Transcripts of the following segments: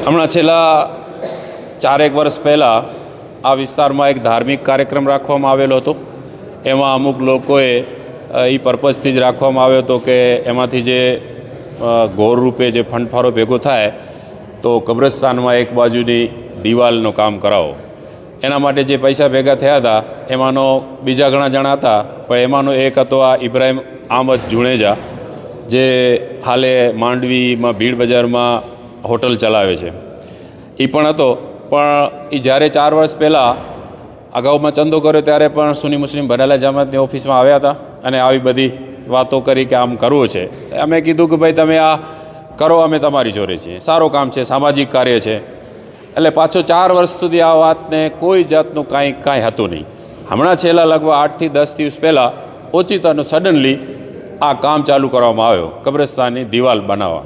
હમણાં છેલ્લા 4 વર્ષ પહેલાં આ વિસ્તારમાં એક ધાર્મિક કાર્યક્રમ રાખવામાં આવેલો હતો. એમાં અમુક લોકોએ એ પર્પઝથી જ રાખવામાં આવ્યો હતો કે એમાંથી જે ગૌર રૂપે જે ફંડફાળો ભેગો થાય તો કબ્રસ્તાનમાં એક બાજુની દિવાલનું કામ કરાવો. એના માટે જે પૈસા ભેગા થયા હતા એમાંનો બીજા ઘણા જણા હતા, પણ એમાંનો એક હતો આ ઇબ્રાહિમ આહમદ જુણેજા, જે હાલે માંડવીમાં ભીડ બજારમાં હોટલ ચલાવે છે. એ પણ હતો, પણ એ જ્યારે 4 વર્ષ પહેલાં અગાઉમાં ચંદો કર્યો ત્યારે પણ સુન્ની મુસ્લિમ ભરાલા જમાતની ઓફિસમાં આવ્યા હતા અને આવી બધી વાતો કરી કે આમ કરવું છે. અમે કીધું કે ભાઈ તમે આ કરો, અમે તમારી જોડે છીએ, સારું કામ છે, સામાજિક કાર્ય છે. એટલે પાછો 4 વર્ષ સુધી આ વાતને કોઈ જાતનું કાંઈ હતું નહીં. હમણાં છેલ્લા લગભગ 8 થી 10 દિવસ પહેલાં ઓચિતાનું સડનલી આ કામ ચાલુ કરવામાં આવ્યો, કબ્રસ્તાનની દિવાલ બનાવવા.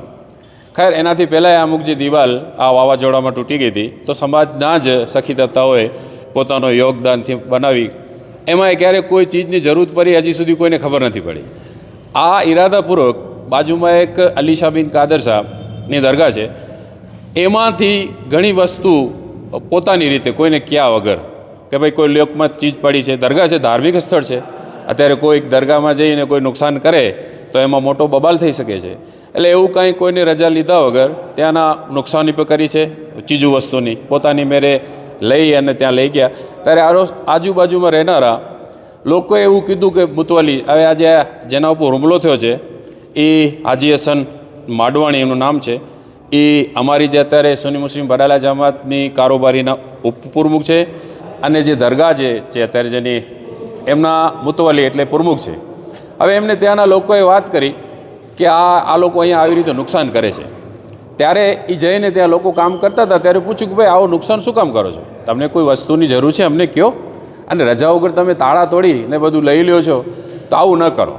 ખૈર, એનાથી પહેલાં અમુક જે દિવાલ આ વાવાઝોડામાં તૂટી ગઈ હતી, તો સમાજના જ સખીદાતાઓએ પોતાનો યોગદાનથી બનાવી. એમાં ક્યારેક કોઈ ચીજની જરૂર પડી હજી સુધી કોઈને ખબર નથી પડી. આ ઈરાદાપૂર્વક બાજુમાં એક અલીશા બિન કાદર સાહેબની દરગાહ છે, એમાંથી ઘણી વસ્તુ પોતાની રીતે કોઈને ક્યાં વગર કે ભાઈ કોઈ લોકમાં ચીજ પડી છે, દરગાહ છે, ધાર્મિક સ્થળ છે, અત્યારે કોઈ દરગાહમાં જઈને કોઈ નુકસાન કરે તો એમાં મોટો બબાલ થઈ શકે છે. એટલે એવું કાંઈ કોઈને રજા લીધા વગર ત્યાંના નુકસાની પણ કરી છે ચીજુ વસ્તુની, પોતાની મેરે લઈ અને ત્યાં લઈ ગયા. ત્યારે આજુબાજુમાં રહેનારા લોકોએ એવું કીધું કે મુતવલી, હવે આજે જેના ઉપર હુમલો થયો છે એ હાજી હસન માડવાણી એમનું નામ છે, એ અમારી જે અત્યારે સુન્ની મુસ્લિમ ભરાલા જમાતની કારોબારીના ઉપપ્રમુખ છે, અને જે દરગાહ છે અત્યારે જેની એમના મુતવલી એટલે પ્રમુખ છે. હવે એમને ત્યાંના લોકોએ વાત કરી કે આ લોકો અહીંયા આવી રીતે નુકસાન કરે છે. ત્યારે એ જઈને ત્યાં લોકો કામ કરતા હતા, ત્યારે પૂછ્યું કે ભાઈ આવું નુકસાન શું કામ કરો છો? તમને કોઈ વસ્તુની જરૂર છે અમને કહો, અને રજા વગર તમે તાળા તોડી ને બધું લઈ લ્યો છો, તો આવું ન કરો.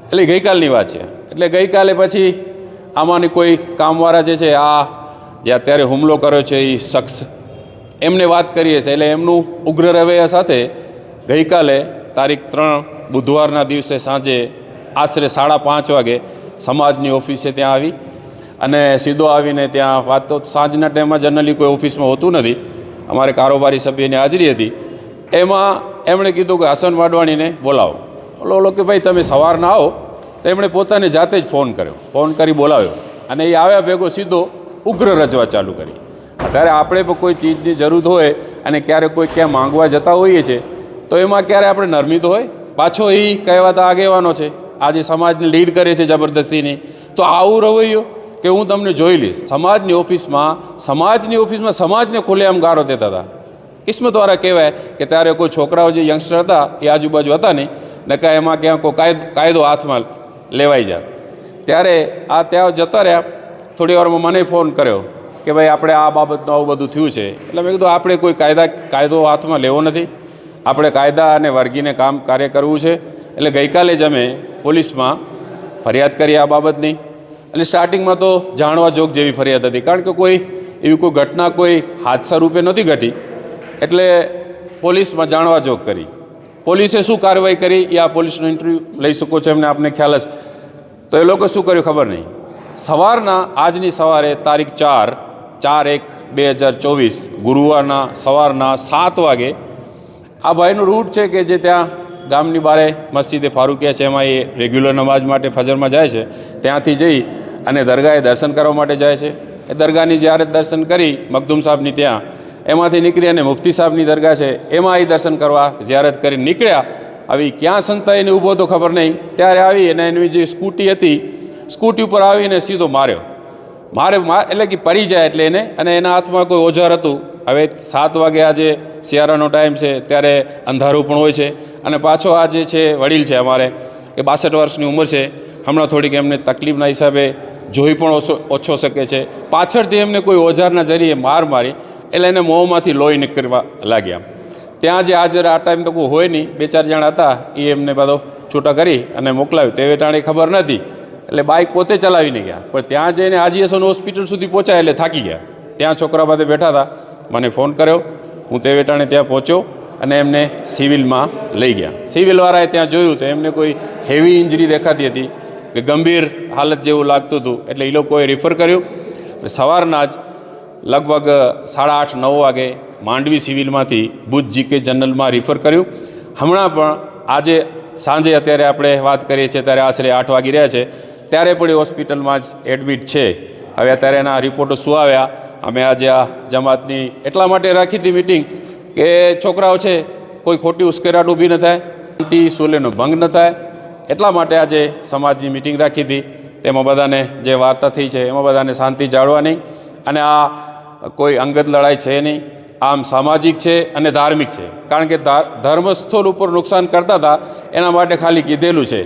એટલે ગઈકાલની વાત છે. એટલે ગઈકાલે પછી આમાંની કોઈ કામવાળા જે છે, આ જે અત્યારે હુમલો કર્યો છે એ શખ્સ, એમને વાત કરીએ છીએ. એટલે એમનું ઉગ્ર રવૈયા સાથે ગઈકાલે તારીખ 3 બુધવારના દિવસે સાંજે આશરે 5:30 વાગે સમાજની ઓફિસે ત્યાં આવી અને સીધો આવીને ત્યાં વાત, તો સાંજના ટાઈમમાં જનરલી કોઈ ઓફિસમાં હોતું નથી, અમારે કારોબારી સભ્યની હાજરી હતી. એમાં એમણે કીધું કે હસન માડવાણીને બોલાવો. ઓલો કે ભાઈ તમે સવારના આવો, તો એમણે પોતાને જાતે જ ફોન કરી બોલાવ્યો, અને એ આવ્યા ભેગો સીધો ઉગ્ર રજવા ચાલુ કરી. અત્યારે આપણે પણ કોઈ ચીજની જરૂર હોય અને ક્યારેક કોઈ ક્યાં માંગવા જતા હોઈએ છીએ, તો એમાં ક્યારે આપણે નરમી તો હોય. પાછો એ કહેવાતા આગેવાનો છે, આજે સમાજને લીડ કરે છે જબરદસ્તીની, તો આવું રવૈયો કે હું તમને જોઈ લઈશ. સમાજની ઓફિસમાં સમાજને ખુલ્લેઆમ ગાળો દેતા હતા. કિસ્મતવાળા કહેવાય કે ત્યારે કોઈ છોકરાઓ જે યંગસ્ટર હતા એ આજુબાજુ હતા નહીં, નકા એમાં ક્યાં કોઈ કાયદો હાથમાં લેવાઈ જાય. ત્યારે આ ત્યાં જતા રહ્યા. થોડી વારમાં મને ફોન કર્યો કે ભાઈ આપણે આ બાબતનું આવું બધું થયું છે. એટલે મેં કીધું આપણે કોઈ કાયદો હાથમાં લેવો નથી, આપણે કાયદા અને વર્ગીને કાર્ય કરવું છે. એટલે ગઈકાલે જ અમે પોલીસમાં ફરિયાદ કરી આ બાબતની. અને સ્ટાર્ટિંગમાં તો જાણવા જોગ જેવી ફરિયાદ હતી, કારણ કે કોઈ એવી કોઈ ઘટના કોઈ હાદસા રૂપે નહોતી ઘટી. એટલે પોલીસમાં જાણવા જોગ કરી. પોલીસે શું કાર્યવાહી કરી એ આ પોલીસનો ઇન્ટરવ્યૂ લઈ શકો છો, એમને આપને ખ્યાલ હશે. તો એ લોકો શું કર્યું ખબર નહીં. આજની સવારે તારીખ 4/1/2024 ગુરુવારના સવારના 7 વાગે આ ભાઈનું રૂટ છે કે જે ત્યાં ગામની બારે મસ્જિદે ફારૂકિયા છે, એમાં એ રેગ્યુલર નમાઝ માટે ફજરમાં જાય છે. ત્યાંથી જઈ અને દરગાહે દર્શન કરવા માટે જાય છે. એ દરગાહની જ્યારે દર્શન કરી મખદૂમ સાહેબની ત્યાં, એમાંથી નીકળી અને મુફ્તી સાહેબની દરગાહ છે એમાં એ દર્શન કરવા ઝિયારત કરીને નીકળ્યા. આવી ક્યાં સંતાઈને ઊભો તો ખબર નહીં, ત્યારે આવી અને એની જે સ્કૂટી હતી, સ્કૂટી ઉપર આવીને સીધો માર્યો. એટલે કે પડી જાય એટલે એને, અને એના હાથમાં કોઈ ઓજાર હતું. હવે 7 વાગે આજે શિયાળાનો ટાઈમ છે, ત્યારે અંધારું પણ હોય છે, અને પાછો આ જે છે વડીલ છે અમારે, એ 62 વર્ષની ઉંમર છે. હમણાં થોડીક એમને તકલીફના હિસાબે જોઈ પણ ઓછો શકે છે. પાછળથી એમને કોઈ ઓજારના જરીએ મારી, એટલે એને મોંમાંથી લોહી નીકળવા લાગ્યા. ત્યાં જે હાજર આ ટાઈમ તો કોઈ હોય નહીં, 2-4 જણા હતા, એ એમને બધો છૂટા કરી અને મોકલાવ્યું. તે વેટાણી ખબર નથી, એટલે બાઇક પોતે ચલાવીને ગયા. પણ ત્યાં જઈને હાજી હસન હોસ્પિટલ સુધી પહોંચ્યા એટલે થાકી ગયા. ત્યાં છોકરા બધે બેઠા હતા, મને ફોન કર્યો, હું તે વેટાણે ત્યાં પહોંચ્યો અને એમને સિવિલમાં લઈ ગયા. સિવિલવાળાએ ત્યાં જોયું તો એમને કોઈ હેવી ઇન્જરી દેખાતી હતી, કે ગંભીર હાલત જેવું લાગતું હતું. એટલે એ લોકોએ રિફર કર્યું. સવારના જ લગભગ 8:30-9 વાગે માંડવી સિવિલમાંથી ભુજ જીકે જનરલમાં રિફર કર્યું. હમણાં પણ આજે સાંજે અત્યારે આપણે વાત કરીએ છીએ ત્યારે આશરે 8 વાગી રહ્યા છે, ત્યારે પણ એ હોસ્પિટલમાં જ એડમિટ છે. હવે અત્યારે એના રિપોર્ટો શું આવ્યા, અમે આજે આ જમાતની એટલા માટે રાખી હતી મિટિંગ કે છોકરાઓ છે કોઈ ખોટી ઉશ્કેરાટ ઊભી ન થાય, શાંતિ સૂલેનો ભંગ ન થાય, એટલા માટે આજે સમાજની મિટિંગ રાખી હતી. તેમાં બધાને જે વાર્તા થઈ છે એમાં બધાને શાંતિ જાળવવાની, અને આ કોઈ અંગત લડાઈ છે નહીં, આમ સામાજિક છે અને ધાર્મિક છે. કારણ કે ધર્મસ્થળ ઉપર નુકસાન કરતા હતા એના માટે ખાલી કીધેલું છે,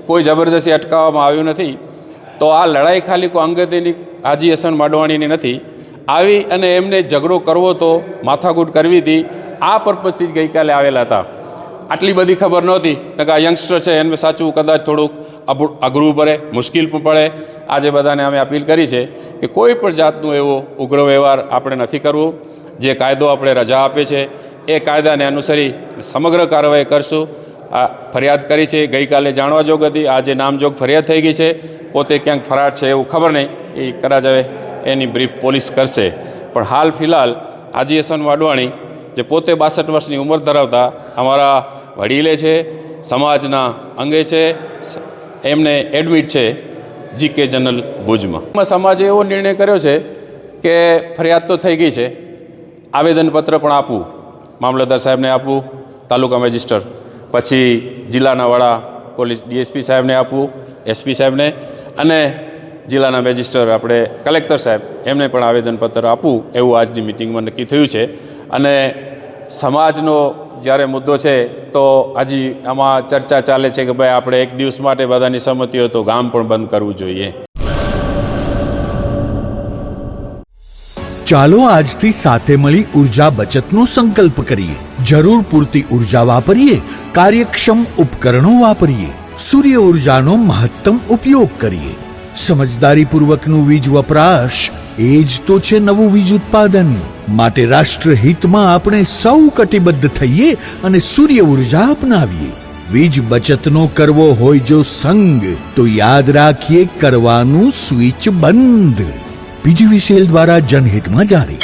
કોઈ જબરદસ્તી અટકાવવામાં આવ્યું નથી. તો આ લડાઈ ખાલી કોઈ અંગતની હાજી હસન માડવાણીની નથી આવી, અને એમને ઝઘડો કરવો તો માથાકૂટ કરવી હતી, આ પર્પઝથી જ ગઈકાલે આવેલા હતા. આટલી બધી ખબર નહોતી કે આ યંગસ્ટર છે એને સાચું કદાચ થોડુંક અઘરું પડે, મુશ્કેલ પણ પડે. આજે બધાને અમે અપીલ કરી છે કે કોઈ પણ જાતનો એવો ઉગ્ર વ્યવહાર આપણે નથી કરવો. જે કાયદો આપણે રજા આપે છે એ કાયદાને અનુસરી સમગ્ર કાર્યવાહી કરશું. આ ફરિયાદ કરી છે ગઈકાલે જાણવા જોગ હતી, આજે નામજોગ ફરિયાદ થઈ ગઈ છે. પોતે ક્યાંક ફરાર છે એવું ખબર નહીં, એ કદાચ હવે એની બ્રીફ પોલીસ કરશે. પણ હાલ ફિલહાલ હાજી હસન વાડવાણી જે પોતે 62 વર્ષની ઉંમર ધરાવતા અમારા વડીલે છે, સમાજના અંગે છે, એમને એડમિટ છે જીકે જનરલ ભુજમાં. સમાજે એવો નિર્ણય કર્યો છે કે ફરિયાદ તો થઈ ગઈ છે, આવેદનપત્ર પણ આપવું, મામલતદાર સાહેબને આપવું, તાલુકા મેજિસ્ટર, પછી જિલ્લાના વડા પોલીસ ડીએસપી સાહેબને આપવું, એસપી સાહેબને, અને જિલ્લાના મેજિસ્ટર આપણે કલેક્ટર સાહેબ એમને પણ આવેદનપત્ર આપવું, એવું આજની મિટિંગમાં નક્કી થયું છે. અને સમાજનો જ્યારે મુદ્દો છે તો હજી આમાં ચર્ચા ચાલે છે કે ભાઈ આપણે એક દિવસ માટે બધાની સહમતિ હોય તો ગામ પણ બંધ કરવું જોઈએ. ચાલો આજથી સાથે મળી ઉર્જા બચતનો સંકલ્પ કરીએ. જરૂર પૂરતી ઉર્જા વાપરીએ, કાર્યક્ષમ ઉપકરણો વાપરીએ, સૂર્ય ઉર્જાનો મહત્તમ ઉપયોગ કરીએ. સમજદારીપૂર્વકનું વીજ વપરાશ એ જ તો છે નવું વીજ ઉત્પાદન. માટે રાષ્ટ્રહિતમાં આપણે સૌ કટિબદ્ધ થઈએ અને સૂર્ય ઉર્જા અપનાવીએ. વીજ બચતનો કરવો હોય જો સંગ, તો યાદ રાખીએ કરવાનું સ્વિચ બંધ. પીજીવીસીએલ દ્વારા જનહિતમાં જારી.